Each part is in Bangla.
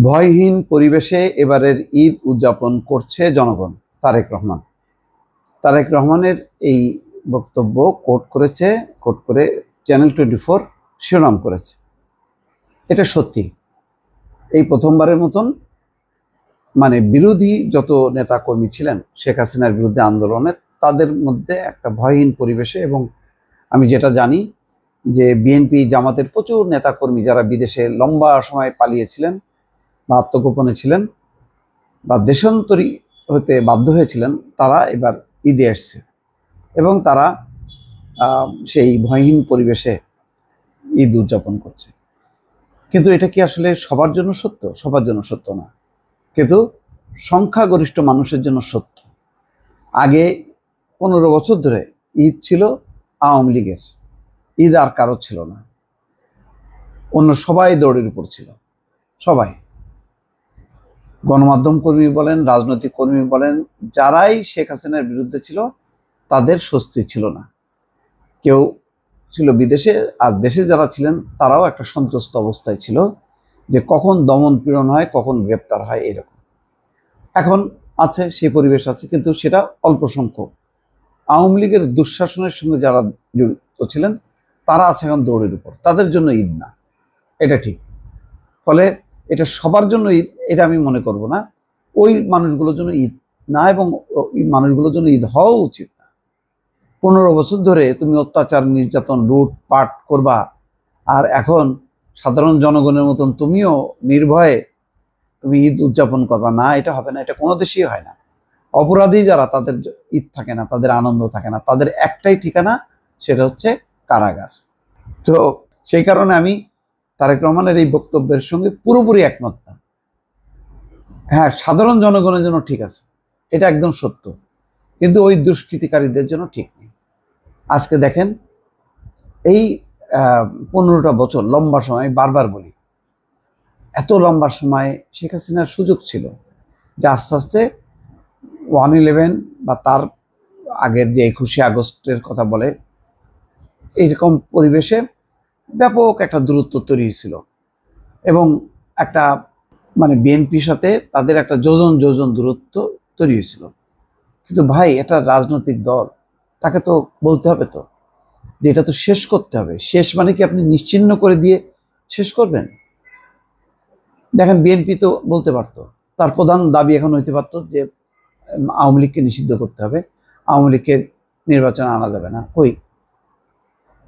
ভয়হীন পরিবেশে এবারের ঈদ উদযাপন করছে জনগণ। তারেক রহমান তারেক রহমানের এই বক্তব্য কোট করে চ্যানেল 24 শিরোনাম করেছে। এটা সত্যি, এই প্রথমবারের মতন বিরোধী যত নেতাকর্মী ছিলেন শেখ হাসিনার বিরুদ্ধে আন্দোলনে, তাদের মধ্যে একটা ভয়হীন পরিবেশে, এবং আমি যেটা জানি যে বিএনপি জামাতের প্রচুর নেতাকর্মী যারা বিদেশে লম্বা সময় পালিয়েছিলেন বা আত্মগোপনে ছিলেন বা দেশান্তরী হতে বাধ্য হয়েছিলেন, তারা এবার ঈদে এসছে এবং তারা সেই ভয়হীন পরিবেশে ঈদ উদযাপন করছে। কিন্তু এটা কি আসলে সবার জন্য সত্য? সবার জন্য সত্য না, কিন্তু সংখ্যাগরিষ্ঠ মানুষের জন্য সত্য। আগে 15 বছর ধরে ঈদ ছিল আওয়ামী লীগের, ঈদ আর কারো ছিল না। অন্য সবাই দৌড়ের উপর ছিল, সবাই, গণমাধ্যম কর্মী বলেন, রাজনৈতিক কর্মী বলেন, যারাই শেখ হাসিনার বিরুদ্ধে ছিল তাদের স্বস্তি ছিল না। কেউ ছিল বিদেশে, আর দেশে যারা ছিলেন তারাও একটা সন্ত্রস্ত অবস্থায় ছিল যে কখন দমন পীড়ন হয়, কখন গ্রেপ্তার হয়, এরকম। এখন আছে, সেই পরিবেশ আছে, কিন্তু সেটা অল্প সংখ্যক। আওয়ামী লীগের দুঃশাসনের সঙ্গে যারা জড়িত ছিলেন তারা আছে এখন দৌড়ের উপর, তাদের জন্য ঈদ না, এটা ঠিক। ফলে এটা সবার জন্য ঈদ এটা আমি মনে করব না। ওই মানুষগুলোর জন্য ঈদ না, এবং ওই মানুষগুলোর জন্য ঈদ হওয়া উচিত না। 15 বছর ধরে তুমি অত্যাচার, নির্যাতন, লুটপাট করবা, আর এখন সাধারণ জনগণের মতন তুমিও নির্ভয়ে তুমি ঈদ উদযাপন করবা না, এটা হবে না। এটা কোনো দেশেই হয় না। অপরাধী যারা, তাদের ঈদ থাকে না, তাদের আনন্দ থাকে না, তাদের একটাই ঠিকানা, সেটা হচ্ছে কারাগার। তো সেই কারণে আমি তারেক রহমানের এই বক্তব্যের সঙ্গে পুরোপুরি একমত না। হ্যাঁ, সাধারণ জনগণের জন্য ঠিক আছে, এটা একদম সত্য, কিন্তু ওই দুষ্কৃতিকারীদের জন্য ঠিক নেই। আজকে দেখেন, এই 15টা বছর লম্বা সময়, বারবার বলি, এত লম্বা সময় শেখ হাসিনার সুযোগ ছিল যে আস্তে আস্তে 1/11 বা তার আগের যে 21শে আগস্টের কথা বলে, এইরকম পরিবেশে ব্যাপক একটা দূরত্ব তৈরি হয়েছিল, এবং একটা বিএনপির সাথে তাদের একটা যোজন দূরত্ব তৈরি হয়েছিল। কিন্তু ভাই, এটা রাজনৈতিক দল, তাকে তো বলতে হবে তো যে এটা তো শেষ করতে হবে। শেষ মানে কি আপনি নিশ্চিহ্ন করে দিয়ে শেষ করবেন? দেখেন, বিএনপি তো বলতে পারতো, তার প্রধান দাবি এখন হইতে পারতো যে আওয়ামী লীগকে নিষিদ্ধ করতে হবে, আওয়ামী লীগকে নির্বাচনে আনা যাবে না। কই,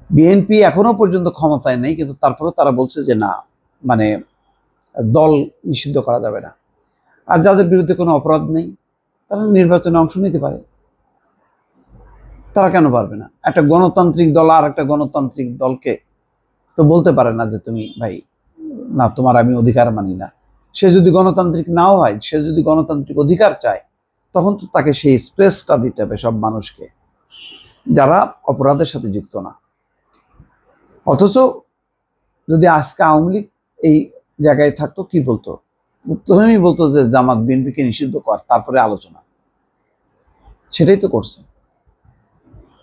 বিএনপি এখনো পর্যন্ত ক্ষমতায় নেই, কিন্তু তারপরে তারা বলছে যে না, দল নিষিদ্ধ করা যাবে না। আর যাদের বিরুদ্ধে কোনো অপরাধ নেই তারা নির্বাচনে অংশ নিতে পারে, তারা কেন পারবে না? একটা গণতান্ত্রিক দল আর একটা গণতান্ত্রিক দলকে তো বলতে পারে না যে তুমি ভাই না, তোমার আমি অধিকার মানি না। সে যদি গণতান্ত্রিক নাও হয়, সে যদি গণতান্ত্রিক অধিকার চায়, তখন তো তাকে সেই স্পেসটা দিতে হবে সব মানুষকে যারা অপরাধের সাথে যুক্ত না। অথচ যদি আজকে আওয়ামী লীগ এই জায়গায় থাকতো, কি বলতো? প্রথমেই বলতো যে জামাত বিএনপিকে নিষিদ্ধ কর, তারপরে আলোচনা। সেটাই তো করছে,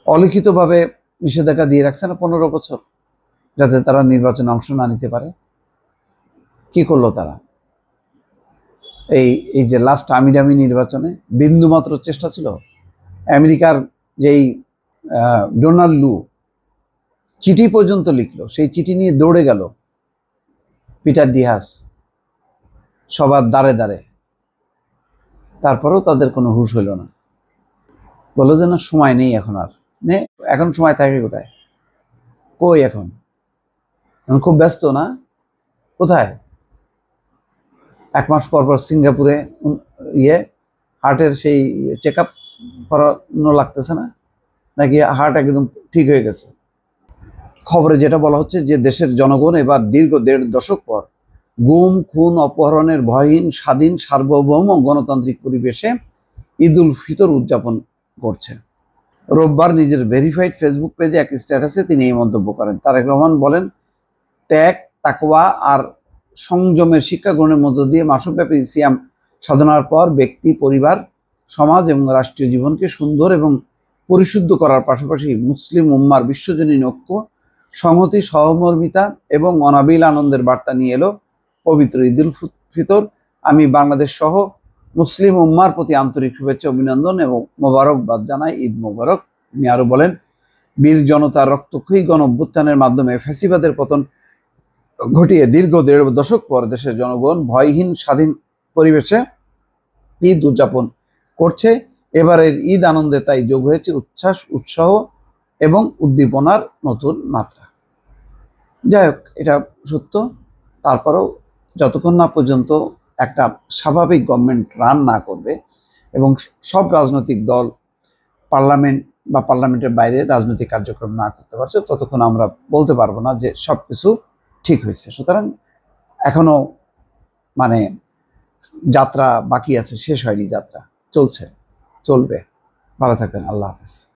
অলিখিতভাবে নিষেধাজ্ঞা দিয়ে রাখছে না 15 বছর, যাতে তারা নির্বাচনে অংশ না নিতে পারে। কি করলো তারা? এই যে লাস্ট আমিরামি নির্বাচনে বিন্দুমাত্র চেষ্টা ছিল? আমেরিকার যেই ডোনাল্ড লু চিঠি পর্যন্ত লিখলো, সেই চিঠি নিয়ে দৌড়ে গেল পিটার ডিহাস সবার দ্বারে দ্বারে, তারপরেও তাদের কোনো হুঁশ হইল না। বললো যে না, সময় নেই এখন, আর নে, এখন সময় থাকে কোথায়? কই এখন খুব ব্যস্ত না? কোথায়? 1 মাস পর পর সিঙ্গাপুরে হার্টের সেই চেক আপ করানো লাগতেছে না? নাকি হার্ট একদম ঠিক হয়ে গেছে? খবরে যেটা বলা হচ্ছে যে দেশের জনগণ এবার দীর্ঘ 1.5 দশক পর গুম, খুন, অপহরণের ভয়হীন, স্বাধীন, সার্বভৌম গণতান্ত্রিক পরিবেশে ঈদ উল ফিতর উদযাপন করছে। রোববার নিজের ভেরিফাইড ফেসবুক পেজে এক স্ট্যাটাসে তিনি এই মন্তব্য করেন। তারেক রহমান বলেন, ত্যাগ, তাকওয়া আর সংযমের শিক্ষা গ্রহণের মধ্য দিয়ে মাসব্যাপী সিয়াম সাধনার পর ব্যক্তি, পরিবার, সমাজ এবং রাষ্ট্রীয় জীবনকে সুন্দর এবং পরিশুদ্ধ করার পাশাপাশি মুসলিম উম্মার বিশ্বজনীন ঐক্য, সংহতি, সহমর্মিতা এবং অনাবিল আনন্দের বার্তা নিয়ে এলো পবিত্র ঈদ উল ফিতর আমি বাংলাদেশ সহ মুসলিম উম্মার প্রতি আন্তরিক শুভেচ্ছা অভিনন্দন এবং মোবারকবাদ জানাই। ঈদ মোবারক। তিনি আরো বলেন, বীর জনতার রক্তক্ষয়ী গণ অভ্যুত্থানের মাধ্যমে ফ্যাসিবাদের পতন ঘটিয়ে দীর্ঘ 1.5 দশক পর দেশের জনগণ ভয়হীন স্বাধীন পরিবেশে ঈদ উদযাপন করছে। এবারের ঈদ আনন্দে তাই যোগ হয়েছে উচ্ছ্বাস, উৎসাহ এবং উদ্দীপনার নতুন মাত্রা। যাই হোক, এটা সত্য। তারপরেও যতক্ষণ না পর্যন্ত একটা স্বাভাবিক গভর্নমেন্ট রান না করবে এবং সব রাজনৈতিক দল পার্লামেন্ট বা পার্লামেন্টের বাইরে রাজনৈতিক কার্যক্রম না করতে পারছে, ততক্ষণ আমরা বলতে পারবো না যে সবকিছু ঠিক হয়েছে। সুতরাং এখনো মানে যাত্রা বাকি আছে, শেষ হয়নি যাত্রা, চলছে, চলবে। ভালো থাকবেন। আল্লাহ হাফেজ।